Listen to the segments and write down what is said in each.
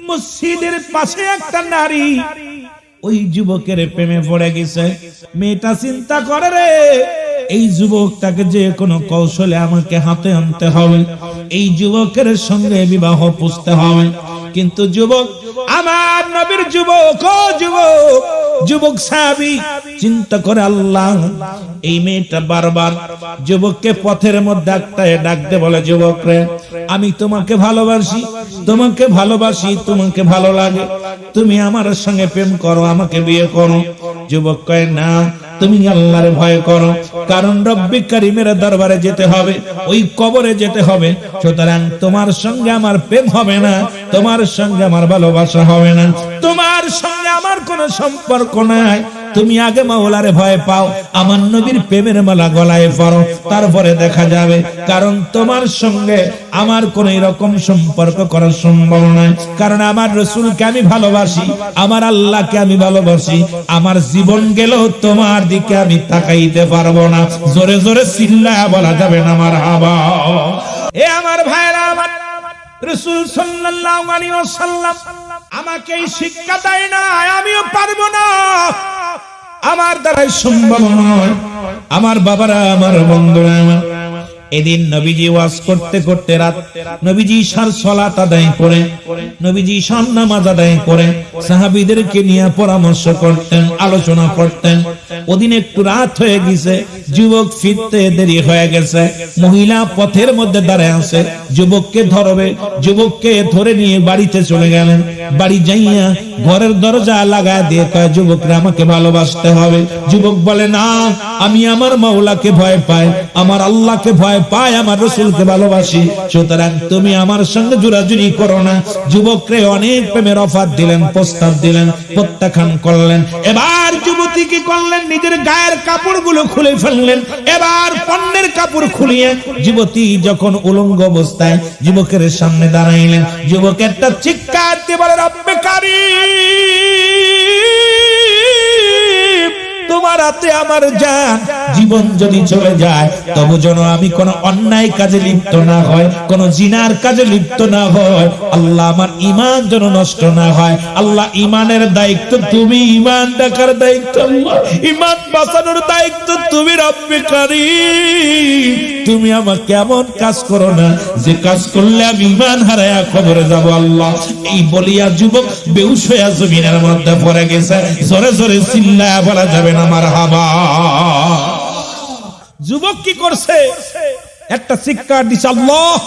মসজিদের পাশে একটা নারী ওই যুবকের প্রেমে পড়ে গেছে। মেয়েটা চিন্তা করে, রে এই যুবকটাকে যে কোনো কৌশলে আমাকে হাতে আনতে হবে, এই যুবকের সঙ্গে বিবাহ পুষতে হবে। কিন্তু যুবক, আমার নবীর যুবক, ও যুবক, যুবক সাহাবী চিন্তা করে, আল্লাহ, এই মেয়েটা বারবার যুবককে পথের মধ্যে ডাকতে বলে, যুবক রে, আমি তোমাকে ভালোবাসি, তোমাকে ভালোবাসি, তোমাকে ভালো লাগে, তুমি আমার সঙ্গে প্রেম করো, আমাকে বিয়ে করো। যুবক কয়, না, তুমি আল্লাহর ভয় করো, কারণ রব্বি কারীমের দরবারে যেতে হবে, ওই কবরে যেতে হবে, সুতরাং তোমার সঙ্গে আমার প্রেম হবে না, তোমার সঙ্গে আমার ভালোবাসা হবে না, তোমার সঙ্গে আমার কোনো সম্পর্ক নাই। তুমি আগে মাওলারে ভয় পাও, আমার নবীর প্রেমের মালা গলায় পরো, তারপরে দেখা যাবে। কারণ তোমার সঙ্গে আমার কোন রকম সম্পর্ক করা সম্ভব নয়, কারণ আমার রাসূলকে আমি ভালোবাসি, আমার আল্লাহকে আমি ভালোবাসি, আমার জীবন গেলেও তোমার দিকে আমি তাকাইতে পারবো না। জোরে জোরে চিল্লায়া বলা যাবে না মারহাবা। এ আমার ভাইরা, আমার রাসূল সাল্লাল্লাহু আলাইহি ওয়াসাল্লাম আমাকে এই শিক্ষা দেয় না, আমিও পারবো না, আমার দ্বারাই সম্ভব নয়। আমার বাবারা, আমার বন্ধুরা, আমার এদিন নবীজি ওয়াজ করতে করতে রাত, নবীজি ঈশার সালাত আদায় করে, নবীজি ঈশার নামাজ আদায় করে সাহাবীদেরকে নিয়ে পরামর্শ করতেন, আলোচনা করতেন। ওদিন একটু রাত হয়ে গেছে, যুবক ফিরতে দেরি হয়ে গেছে, মহিলা পথের মধ্যে দাঁড়ায় আছে, যুবককে ধরবে, যুবককে ধরে নিয়ে বাড়িতে চলে গেলেন। বাড়ি যাইয়া ঘরের দরজা লাগায় দিয়ে কয়, যুবকরা আমাকে ভালোবাসতে হবে। যুবক বলে, না, আমি আমার মাওলাকে ভয় পাই, আমার আল্লাহকে ভয় পাই, আমার রাসূলকে ভালোবাসি, সুতরাং তুমি আমার সঙ্গে জোরাজুরি করো না। যুবকরে অনেক প্রেমের অফার দিলেন, প্রস্তাব দিলেন, প্রত্যাখ্যান করলেন। এবার যুবতী কি করলেন, নিজের গায়ের কাপড়গুলো খুলে ফেললেন। এবার পণ্যের কাপড় খুলিয়ে যুবতী যখন উলঙ্গ অবস্থায় যুবকের সামনে দাঁড়াইলেন, যুবক একটা চিৎকার দিয়ে বলে, রব্বে কারীম, তোমার হাতে আমার জান, জীবন যদি চলে যায় তবু যেন আমি কোন অন্যায় কাজে লিপ্ত না হয়, কোন জিনার কাজে লিপ্ত না হয়, আল্লাহ আমার ঈমান যেন নষ্ট না হয়। আল্লাহ, ঈমানের দায়িত্ব তুমি, ঈমান রাখার দায়িত্ব আল্লাহ, ঈমান বাঁচানোর দায়িত্ব তুমি। রব্বে কারীম, তুমি আমাকে এমন কাজ করো না যে কাজ করলে আমি ঈমান হারায়া কবরে যাব আল্লাহ। এই বলিয়া যুবক বেহুশ হয়ে জমিনের মধ্যে পড়ে গেছে। জোরে জোরে চিল্লায়া বলা যাবে না মারহাবা। যুবক কি করছে, একটা চিৎকার দিছে, আল্লাহ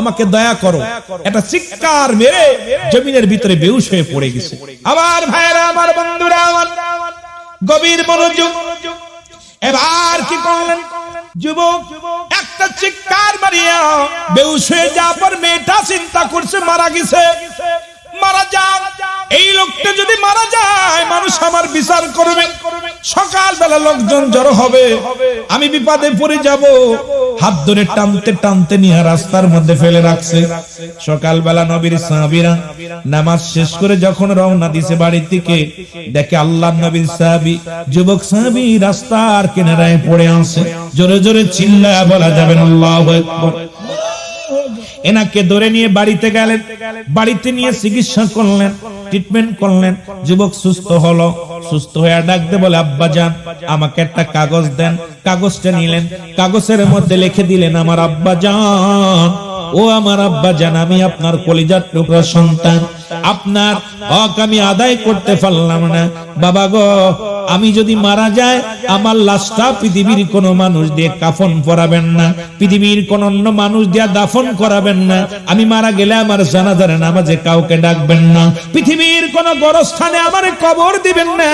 আমাকে দয়া করো, একটা চিৎকার মেরে জমিনের ভিতরে বেহুশ হয়ে পড়ে গেছে। আমার ভাইরা, আমার বন্ধুরা, আমার গভীর মনোযোগ। এবার কি করলেন, যুবক একটা চিৎকার মারিয়া বেহুশ হয়ে যাওয়ার পর মেয়েটা চিন্তা করছে, মারা গেছে, মারা যাক, এই লোকটা যদি মারা যায় মানুষ আমার বিচার করবে, সকালবেলা লোকজন জড়ো হবে, আমি বিপদে পড়ে যাব। হাত ধরে টানতে টানতে নিয়ে রাস্তার মধ্যে ফেলে রাখছে। সকালবেলা নবীর সাহাবীরা নামাজ শেষ করে যখন রওনা দিছে বাড়ির দিকে, দেখে আল্লাহর নবীর সাহাবী, যুবক সাহাবী রাস্তার কিনারায় পড়ে আছে। জোরে জোরে চিল্লায়া বলা যাবে না আল্লাহু আকবার। এনাকে ধরে নিয়ে বাড়িতে গেলেন, বাড়িতে নিয়ে চিকিৎসা করলেন, ট্রিটমেন্ট করলেন। যুবক সুস্থ হলো, সুস্থ হয়ে ডাকতে বলে, আব্বা জান আমাকে একটা কাগজ দেন। কাগজটা নিলেন, কাগজের মধ্যে লিখে দিলেন, আমার আব্বা জান, ও আমার আব্বা জান, আমি আপনার কলিজার টুকরা সন্তান, আপনার হক আমি আদায় করতে পারলাম না। বাবা গো, আমি যদি মারা যায় আমার লাশটা পৃথিবীর কোন মানুষ দিয়ে কাফন পরাবেন না, পৃথিবীর কোন অন্য মানুষ দিয়ে দাফন করাবেন না, আমি মারা গেলে আমার জানাজার নামাজে কাউকে ডাকবেন না, পৃথিবীর কোন গোরস্থানে আমার কবর দিবেন না,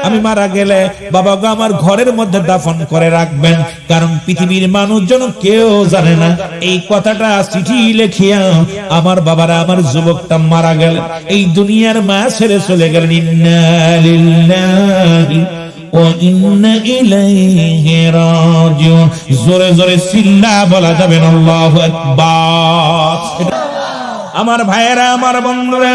আমি মারা গেলে বাবা গো আমার ঘরের মধ্যে দাফন করে রাখবেন, কারণ পৃথিবীর মানুষজন কেউ জানে না। এই কথাটা চিঠি লিখিয়া আমার বাবারা, আমার যুবকটা মারা গেল, এই দুনিয়ার মায়া ছেড়ে চলে গেলেন। ইন্না লিল্লাহি ওয়া ইন্না ইলাইহি রাজিউন। জোরে জোরে চিল্লা বলা যাবে না আল্লাহু আকবার। আমার ভাইয়েরা, আমার বন্ধুরা,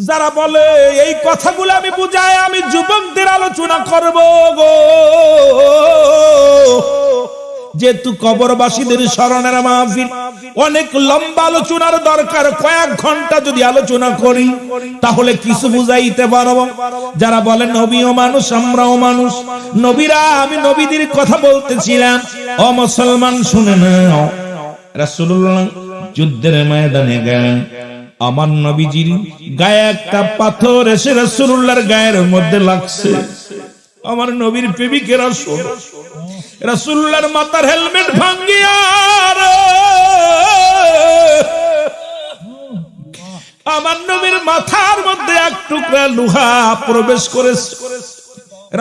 যারা বলে এই কথাগুলো আমি বুঝাই, আমি যুবকদের আলোচনা করব গো, যেহেতু কবরবাসীদের স্মরণের মাহফিল, অনেক লম্বা আলোচনার দরকার। কয়েক ঘন্টা যদি আলোচনা করি তাহলে কিছু বুঝাইতে পারবো। যারা বলেন নবীও মানুষ, আমরাও মানুষ, নবীরা, আমি নবীদের কথা বলতেছিলাম। ও মুসলমান শুনে নাও, রাসূলুল্লাহ যুদ্ধের ময়দানে গেলেন, আমার নবীজির গায়ে একটা পাথর এসে রাসূলুল্লাহর গায়ের মধ্যে লাগছে। আমার নবীর প্রেমিকেরা শোনো, রাসূলুল্লাহর মাথার হেলমেট ভাঙ্গিয়া আমার নবীর মাথার মধ্যে এক টুকরা লোহা প্রবেশ করেছে।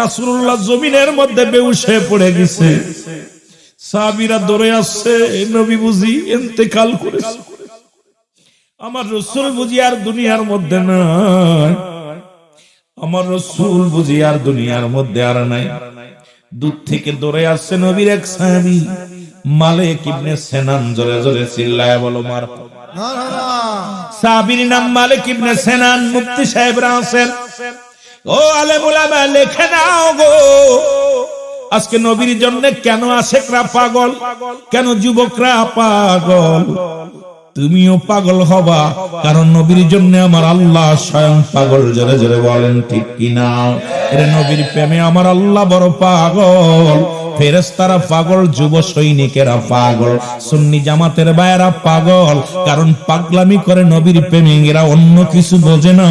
রাসূলুল্লাহ জমিনের মধ্যে বেহুশ হয়ে পড়ে গেছে। সাহাবীরা দৌড়ে আসছে, নবী বুঝি ইন্তেকাল করেছে। আমার রাসূল বুঝি আর দুনিয়ার মধ্যে নাই, আমার রাসূল বুঝি আর দুনিয়ার মধ্যে আর নাই। দূর থেকে দৌড়ে আসছে নবীর এক সাহাবী মালিক ইবনে সিনান, জোরে জোরে চিল্লায় বলো মারহাবা। সাহাবীর নাম মালিক ইবনে সিনান। মুফতি সাহেবরা আছেন, ও আলেম উলামা লেখে নাও গো, আজকে নবীর জন্য কেন আশেকরা পাগল, কেন যুবকরা পাগল, তুমিও পাগল হবা, কারণ নবীর জন্য আমার আল্লাহ স্বয়ং পাগল। জোরে জোরে বলেন ঠিক কিনা? এর নবীর প্রেমে আমার আল্লাহ বড় পাগল। ফেরেশতারা পাগল, যুব সৈনিকেরা পাগল, সুন্নি জামাতের ভাইয়েরা পাগল, কারণ পাগলামি করে নবীর প্রেমে। এরা অন্য কিছু বোঝে না।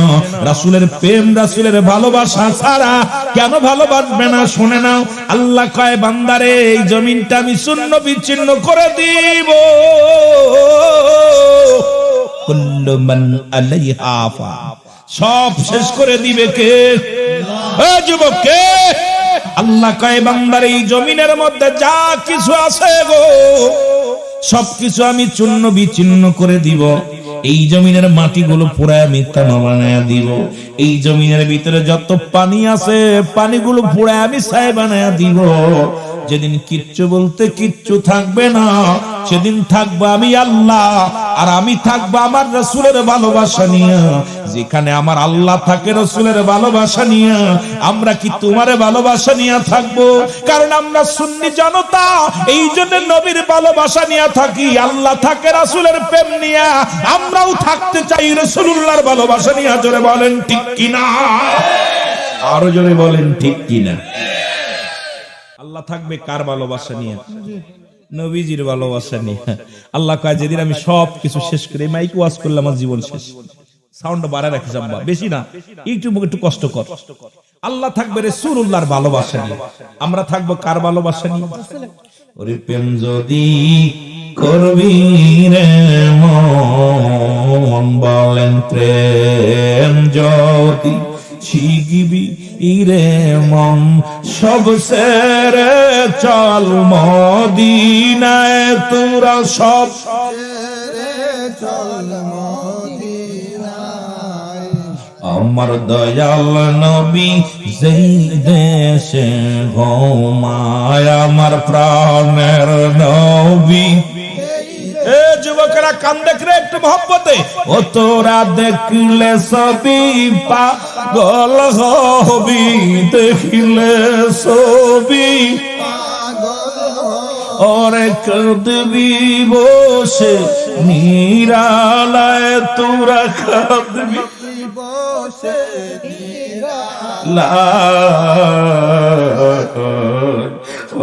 রাসূলের প্রেম, রাসূলের ভালোবাসা ছাড়া কেন ভালোবাসবে না? শুনে নাও, আল্লাহ কয় বান্দারে এই জমিনটা আমি শূন্য বিচ্ছিন্ন করে দিব। কুল্লু মান আলাইহা ফান, সব শেষ করে দিবে কে? যুবক কে? আল্লাহ কয় বান্দার এই জমিনের মধ্যে যা কিছু আছে গো, সবকিছু আমি চূর্ণ বিচূর্ণ করে দিব। এই জমিনের মাটিগুলো পুরা আমি তামা বানায়া দিব। এই জমিনের ভিতরে যত পানি আছে পানিগুলো পুরা আমি ছাই বানায়া দিব। যেদিন কিচ্ছু বলতে কিচ্ছু থাকবে না, সেদিন থাকবো আমি আল্লাহ, আর আমি থাকবো আমার রাসূলের ভালোবাসা নিয়ে। যেখানে আমার আল্লাহ থাকে রাসূলের ভালোবাসা নিয়ে, আমরা কি তোমার ভালোবাসা নিয়ে থাকবো? কারণ আমরা সুন্নি জনতা, এই জন্য নবীর ভালোবাসা নিয়ে থাকি। আল্লাহ থাকে রাসূলের প্রেম নিয়ে, আমরাও থাকতে চাই রাসূলুল্লাহর ভালোবাসা নিয়ে। জোরে বলেন ঠিক কিনা? আরো জোরে বলেন ঠিক কিনা? আল্লাহ থাকবে কার ভালোবাসা নিয়ে? নবীজির ভালোবাসা নিয়ে। আল্লাহ কয় যেদিন আমি সব কিছু শেষ করে মাইক ওয়াজ করলাম, আমার জীবন শেষ। সাউন্ড বাড়ায় রাখি যাবা, বেশি না, একটু কষ্ট কর। আল্লাহ থাকবে রাসূলুল্লাহর ভালোবাসা নিয়ে, আমরা থাকবো কার ভালোবাসা নিয়ে? ওরে প্রেম যদি করবি রে মন, বলেন প্রেম যদি শিখবি রে মন, সব সেরে চল মদিনায়, তোরা সব সেরে চল মদিনায়। আমার দয়াল নবী যেই দেশে ঘুমায়, আমার প্রাণের নবী। এ যুবকেরা কান দেখরে একটু মহব্বতে, ও তোরা দেখলে সবই পাগল হবি, দেখলে সবই পাগল। ওরে কাঁদবি বসে নিরালায়, তোরা কাঁদবি বসে নিরালায়।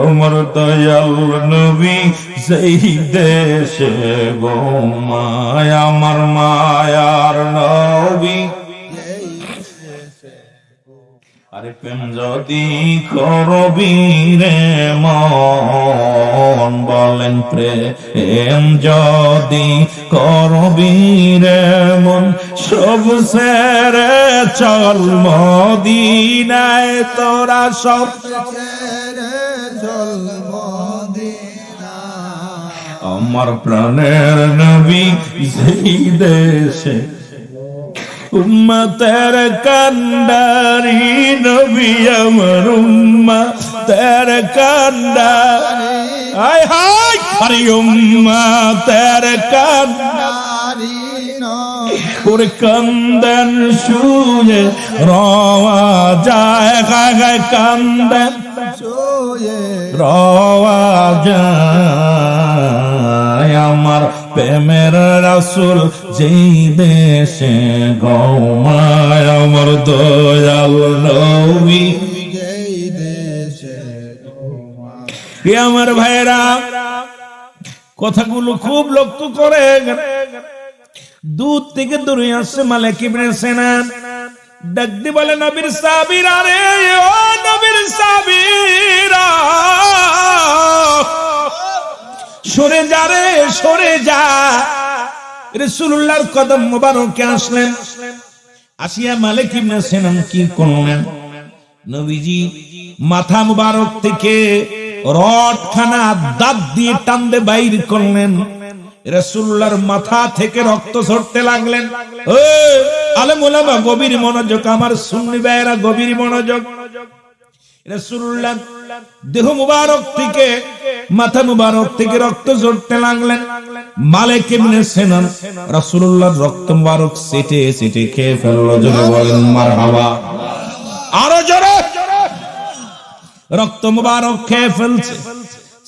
আমার দয়াল নবী যেই দেশে ঘুমায়, আমার মায়ার নবী। আরে প্রেম যদি করবি রে মন, বলেন প্রেম যদি করবি রে মন, সব ছেড়ে চল মদিনায়, তোরা সব ছেড়ে চল মদিনায়। আমার প্রাণের নবী যেই দেশে উম্মতের কান্ডারি নবী, আমার উম্মতের কান্ডারি। হায় হায়, আরে উম্মতের কান্ডারি ওরে কান্দেন শুয়ে রওয়া যায়, গায় গায় কান্দেন রওয়া যায় আমার প্রেমের রাসূল যেই দেশে গমায় আমার দয়াল নবী যেই দেশে গমায়। আমার ভাইরা কথাগুলো খুব লক্ষ্য করে। দূর থেকে দূরে আসছে মালিক ইবনে সিনান, ডাক দিয়ে বলে নবীর সাহাবীরা রে, ও নবীর সাহাবীরা সরে যা রে, সরে যা। রাসূলুল্লাহর কদম মোবারকে আসলেন। আসিয়া মালিক ইবনে সিনান কি করলেন? নবীজি মাথা মোবারক থেকে রডখানা দাঁত দিয়ে টানতে বাইর করলেন। রাসূলুল্লাহর মাথা থেকে রক্ত ঝরতে লাগলেন। আলেম ওলামা গভীর মনোযোগ, আমার সুন্নি ভাইয়েরা গভীর মনোযোগ। রাসূলুল্লাহ দেহ মুবারক থেকে, মাথা মুবারক থেকে রক্ত ঝরতে লাগলেন। মালিক ইবনে সিনান রাসূলুল্লাহর রক্ত মুবারক সেটে সেটে খেয়ে ফেলল। জোরে বলেন মারহাবা। আরো জোরে। রক্ত মুবারক খেয়ে ফেলছে।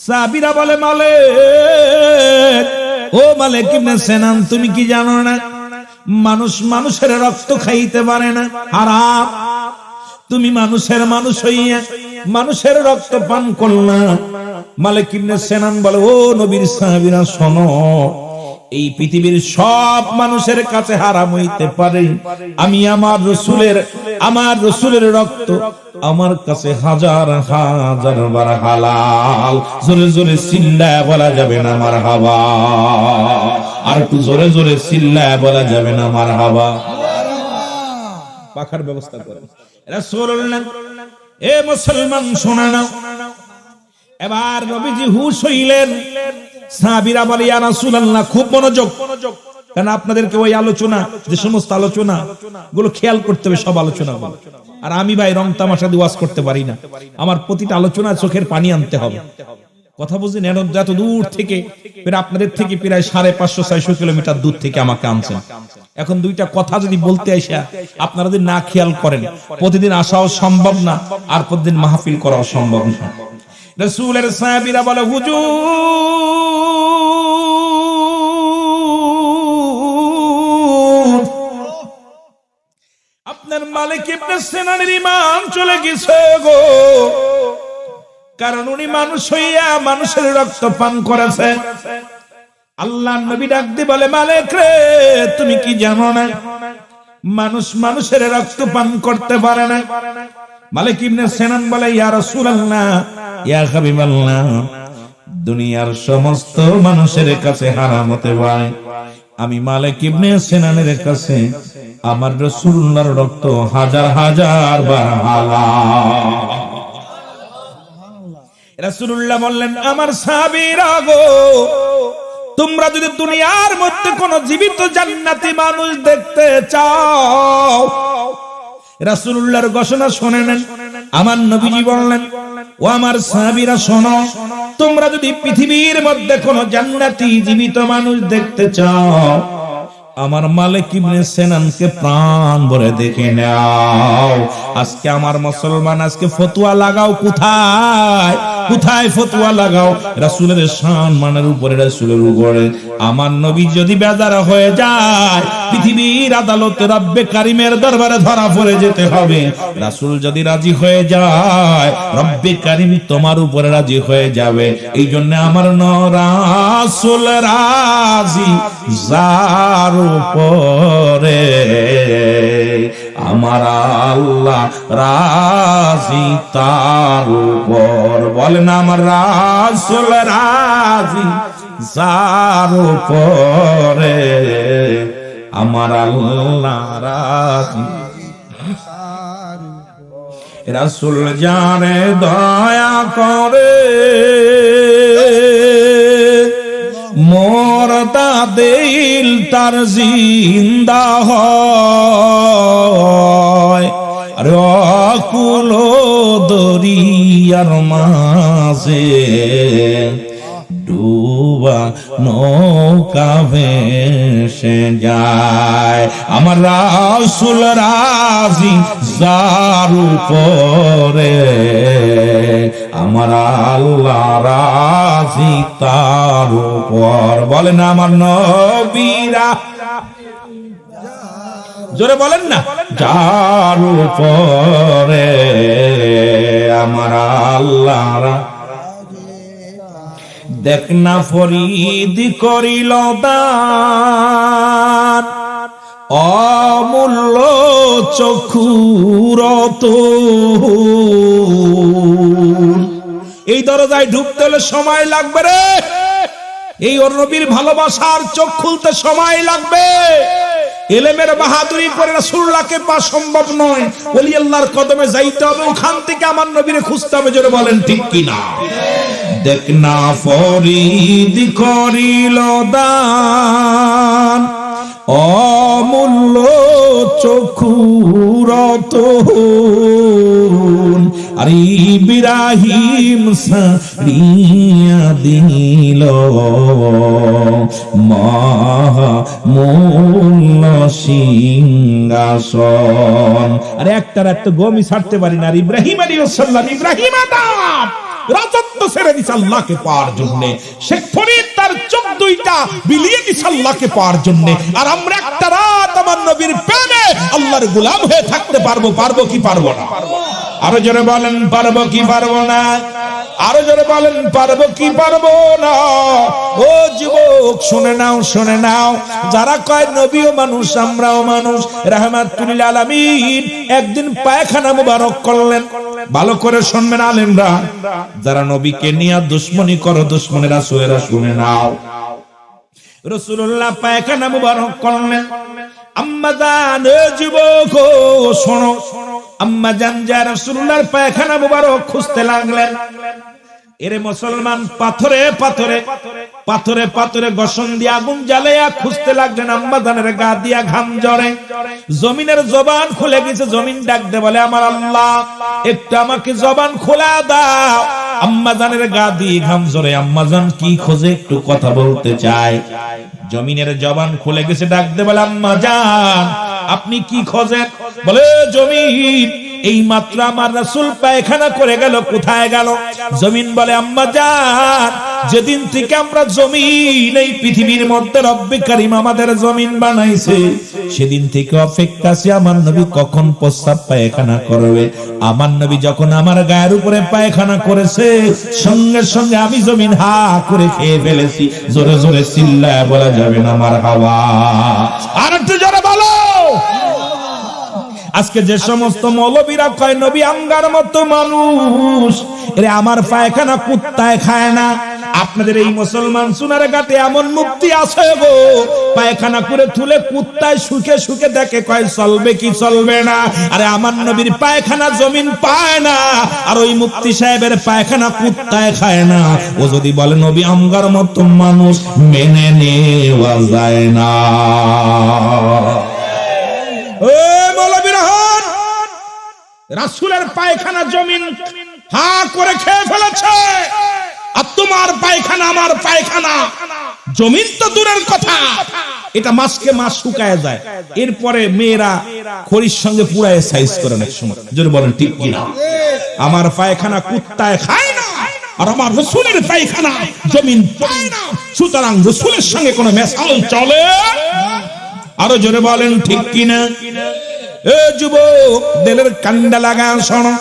সাহাবীরা বলে মালিক, ও মালিক ইবনে সিনান তুমি কি জানো না মানুষ মানুষের রক্ত খাইতে পারে না, হারাম। তুমি মানুষের মানুষ হইয়া মানুষের রক্ত পান করলা। মালিক ইবনে সিনান বলে, ও নবীর সাহাবীরা শোনো, এই পৃথিবীর সব মানুষের কাছে হারাম হইতে পারে, আমি আমার রসূলের রক্ত আমার কাছে হাজার হাজার বার হালাল। জোরে জোরে চিল্লায় বলা যাবে না মারহাবা। আর একটু জোরে জোরে চিল্লায় বলা যাবে না মারহাবা। পাখার ব্যবস্থা করেন রাসূলুল্লাহ। এ মুসলমান শোনা নাও। এবার নবীজি হুঁশ হইলেন। সাহাবীরা বলে, ইয়া রাসূলুল্লাহ, খুব মনোযোগ, কারণ আপনাদেরকে ওই আলোচনা, যে সমস্ত আলোচনা গুলো খেয়াল করতে হবে, সব আলোচনা গুলো। আর আমি ভাই রং তামাশা দিয়ে ওয়াজ করতে পারি না, আমার প্রতিটা আলোচনা চোখের পানি আনতে হবে। কথা বুঝলেন? এত দূর থেকে, আপনাদের থেকে প্রায় 550-600 কিলোমিটার দূর থেকে আমাকে আনছেন। এখন দুইটা কথা যদি বলতে আসা আপনারা যদি না খেয়াল করেন, প্রতিদিন আসাও সম্ভব না, আর প্রতিদিন মাহফিল করাও সম্ভব না। রাসূলের সাহাবীরা বলে, হুজুর আপনার মালিক ইবনে সিনানের ঈমান চলে গেছে গো, কারণ উনি মানুষ হইয়া মানুষের রক্ত পান করেছে। আল্লাহর নবী ডাক দিয়ে বলে, মালিক রে, তুমি কি জানো না মানুষ মানুষের রক্ত পান করতে পারে না? মালিক ইবনে সিনান বলে, ইয়া রাসূলুল্লাহ, ইয়া হাবিবাল্লাহ, দুনিয়ার সমস্ত মানুষের কাছে হারাম হতে পারে, আমি মালিক ইবনে সিনানের কাছে আমার রাসূলুল্লাহর রক্ত হাজার হাজার বার হালাল। রাসূলুল্লাহ বললেন, আমার সাহাবীরা গো, তোমরা যদি দুনিয়ার মধ্যে কোন জীবিত জান্নাতি মানুষ দেখতে চাও, রাসূলুল্লাহর ঘোষণা শুনে নেন। আমার নবীজি বললেন, ও আমার সাহাবীরা শোনো, তোমরা যদি পৃথিবীর মধ্যে কোন জান্নাতি জীবিত মানুষ দেখতে চাও, আমার মালিক ইবনে সিনানকে প্রাণ ভরে দেখে নাও। আজকে আমার মুসলমান, আজকে ফতোয়া লাগাও কোথায় কোথায় ফতোয়া লাগাও? রাসূলের সম্মানের উপরে, রাসূলের উপরে। আমার নবী যদি বেজার হয়ে যায়, পৃথিবীর আদালতে রব্বে কারিমের দরবারে ধরা পড়ে যেতে হবে। রাসূল যদি রাজি হয়ে যায়, রব্বে কারিম তোমার উপরে রাজি হয়ে যাবে। এই জন্য আমার রাসূল রাজি যার উপরে, আমার আল্লাহ রাজি তার উপর। বলেন, আমার রাসূল রাজি যার উপরে, আমার আল্লাহ রাজি। রাসূল যারে দয়া করে, মরদা দিল তার জিন্দা হয়। আরে অকুল দরিয়ার মাঝে ডুবা নৌকা ভেসে যায়, আমার রাসূল রাজি যার উপরে, আমার আল্লাহ রাজি তার উপর। বলেন আমার নবীরা, জোরে বলেন না, যার উপরে আমার আল্লাহ। দেখ না ফরিদ করিল দান, অমূল্য চক্ষুর এই দরজায় ঢুকতে হলে সময় লাগবে রে। এই ওর নবীর ভালোবাসার চোখ খুলতে সময় লাগবে। এলেমের বাহাদুরি করে রাসূলুল্লাহকে পাওয়া সম্ভব নয়। ওলি আল্লাহর কদমে যাইতে হবে, ওখান থেকে আমার নবীরে খুঁজতে হবে। জোরে বলেন ঠিক কিনা? দেখ না ফরিদ করিল দান, অমূল্য চক্ষুর আর ইব্রাহিম সারিয়া দিল মহামূল্য সিংহাসন। আরে একটার একটা গমি ছাড়তে পারি না। আর ইব্রাহিম আলাইহিস সালাম, ইব্রাহিম আদম রাজত্ব ছেড়ে দিছে আল্লাহকে পাওয়ার জন্য। শেখ ফরিদ তার চোখ দুইটা বিলিয়ে দিছে আল্লাহকে পাওয়ার জন্য। আর আমরা একটা রাত আমার নবীর প্রেমে আল্লাহর গোলাম হয়ে থাকতে পারবো? পারবো কি পারবো না? আরো জোরে বলেন, পারবো কি পারবো না? আরো জোরে বলেন, পারবো কি পারবো না? ও যুবক শুনে নাও, শুনে নাও। যারা কয় নবীও মানুষ আমরাও মানুষ, রাহমাতুল লিল আলামিন একদিন পায়খানা মুবারক করলেন। ভালো করে শুনবেন আলেমরা, যারা নবীকে নিয়ে দুশমনি করো, দুশমনের রাসূলেরা শুনে নাও। রাসূলুল্লাহ পায়খানা মুবারক করলেন। আম্মা জান, যুবক শোনো, আম্মা জান যা রাসূলুল্লাহর পায়খানা মুবারক খুঁজতে লাগলেন। এরে মুসলমান, পাথরে পাথরে পাথরে পাথরে গোসন দিয়ে আগুন জ্বালায়া খুঁজতে লাগলেন। আম্মা জানের গা দিয়া ঘাম ঝরে, জমিনের জবান খুলে গেছে। জমিন ডাক দে বলে, আমার আল্লাহ একটু আমাকে জবান খোলা দাও। আম্মা জানের গা দিয়ে ঘাম ঝরে। আম্মা জান কি খোঁজে, একটু কথা বলতে চায়। জমিনের জবান খুলে গেছে, ডাক দে বলে, আম্মা জান আপনি কি খোঁজেন? বলে, জমিন এই মাত্র আমার রাসূল পায়খানা করে গেল, কোথায় গেল? জমিন বলে, আম্মা জান যেদিন থেকে আমরা জমিন এই পৃথিবীর মধ্যে রব্বে কারীম আমাদের জমিন বানাইছে, সেদিন থেকে অপেক্ষা আছি আমার নবী কখন প্রস্রাব পায়খানা করবে। আমার নবী যখন আমার গায়ের উপরে পায়খানা করেছে, সঙ্গে সঙ্গে আমি জমিন হা করে খেয়ে ফেলেছি। জোরে জোরে চিল্লায় বলা যাবে না মারহাবা? আর একটু জোরে বলো। আজকে যে সমস্ত মৌলবীরা কয় নবী আমগার মতো মানুষ, এরে আমার পায়খানা কুত্তায় খায় না। আপনাদের এই মুসলমান সোনার ঘাটে এমন মুক্তি আছে গো, পায়খানা করে তুলে কুত্তায় সুখে সুখে দেখে, কয় চলবে কি চলবে না। আরে আমার নবীর পায়খানা জমিন পায় না, আর ওই মুফতি সাহেবের পায়খানা কুত্তায় খায় না। ও যদি বলে নবী আমগার মতো মানুষ, মেনে নেওয়া যায় না। রাসূলের পায়খানা জমিন হা করে খেয়ে ফেলেছে, আর তোমার পায়খানা আমার পায়খানা জমিন তো দূরের কথা, এটা মাসকে মাস শুকায় যায়। এরপরে মেয়েরা খড়ির সঙ্গে পুরায় সাইজ করে অনেক সময়। যদি বলেন ঠিক কিনা? আমার পায়খানা কুত্তায় খায় না, আর আমার রাসূলের পায়খানা জমিন পায় না। সুতরাং রাসূলের সঙ্গে কোনো মেশাল চলে? আরো জোরে বলেন ঠিক কিনা? এ যুবক, দিলের কান্ডা লাগা শোনো।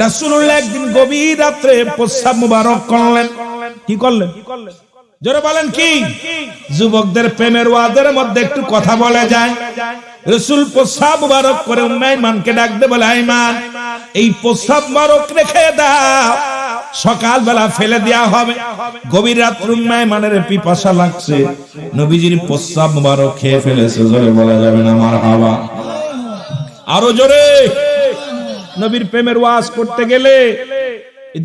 রাসূলুল্লাহ একদিন গভীর রাত্রে প্রস্রাব মুবারক করলেন। কি করলেন? জোরে বলেন কি? যুবকদের প্রেমের ওয়াদের মধ্যে একটু কথা বলে যায়। রাসূল প্রস্রাব মুবারক করে উম্মে আইমানকে ডাক দে বলে, আইমান এই প্রস্রাব মুবারক রেখে দাও, সকাল বেলা ফেলে দেয়া হবে। গভীর রাত্রে উম্মে আইমানের পিপাসা লাগছে, নবীজির প্রস্রাব মুবারক খেয়ে ফেলেছে। জোরে বলা যাবে না মারহাবা? আরো জোরে। নবীর প্রেমের ওয়াজ করতে গেলে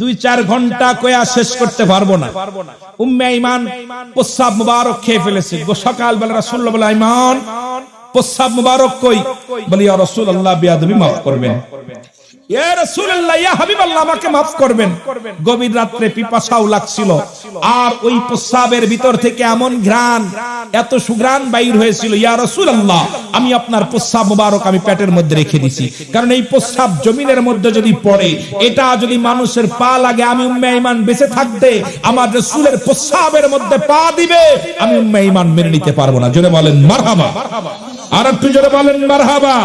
2-4 ঘন্টা কয়া শেষ করতে পারবো না। উম্মে আইমান প্রস্রাব মুবারক খেয়ে ফেলেছে। সকাল বেলা রাসূলুল্লাহ বলে, আইমান প্রস্রাব মুবারক কই? বলি, ইয়া রাসূলুল্লাহ বেয়াদবি মাফ করবেন, ইয়া রাসূলুল্লাহ, ইয়া হাবিবাল্লাহ, আমাকে মাফ করবেন। গভীর রাত্রে পিপাসাও লাগছিল, আর ওই প্রস্রাবের ভিতর থেকে এমন ঘ্রাণ, এত সুঘ্রাণ বাইর হয়েছিল। ইয়া রাসূলুল্লাহ, আমি আপনার প্রস্রাব মুবারক আমি পেটের মধ্যে রেখে দিছি, কারণ এই প্রস্রাব জমিনের মধ্যে যদি পড়ে, এটা যদি মানুষের পা লাগে, আমি উম্মে ঈমান বেঁচে থাকতে আমার রাসূলের প্রস্রাবের মধ্যে পা দিবে, আমি উম্মে ঈমান মেনে নিতে পারবো না। জোরে বলেন মারহাবা, আর একটু জোরে বলেন মারহাবা।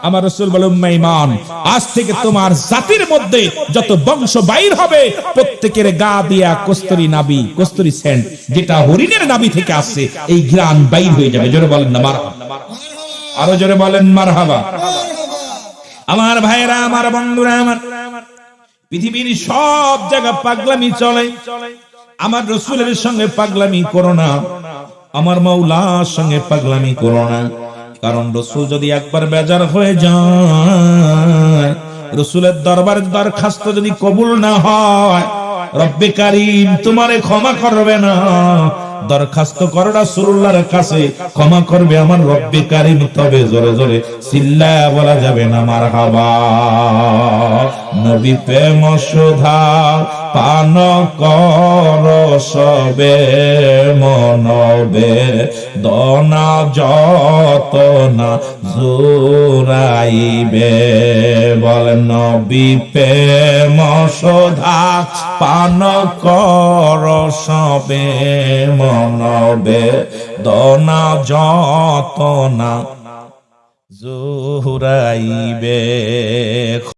আমার রাসূল বলে, উম্মে ঈমান, আজ থেকে তোমার জাতির মধ্যে যত বংশ বাইর হবে, প্রত্যেকের গা দিয়া কস্তুরী নাবি, কস্তুরী সেন্ট, যেটা হরিণের নাবি থেকে আসছে, এই ঘ্রাণ বাইর হয়ে যাবে। জোরে বলেন না মারহাবা, আরো জোরে বলেন মারহাবা। আমার ভাইরা, আমার বন্ধুরা, আমার পৃথিবীর সব জায়গা পাগলামি চলে, আমার রাসূলের সঙ্গে পাগলামি করো না, আমার মাওলার সঙ্গে পাগলামি করো না। কারণ রাসূল যদি একবার বেজার হয়ে যায়, রাসূলের দরবারে দরখাস্ত যদি কবুল না হয়, রব্বে কারীম তোমারে ক্ষমা করবে না। দরখাস্ত করো রাসূলুল্লাহর কাছে, ক্ষমা করবে আমার রব্বে কারীম, তবে জোরে জোরে চিল্লায়া বলা যাবে না মারহাবা। নবী প্রেম সুধা পান কর সবে মনবে, দনা যত না জোরাইবে। বলেন নবী প্রেম সুধা পান কর সবে মনবে, দনা যত না জোরাইবে।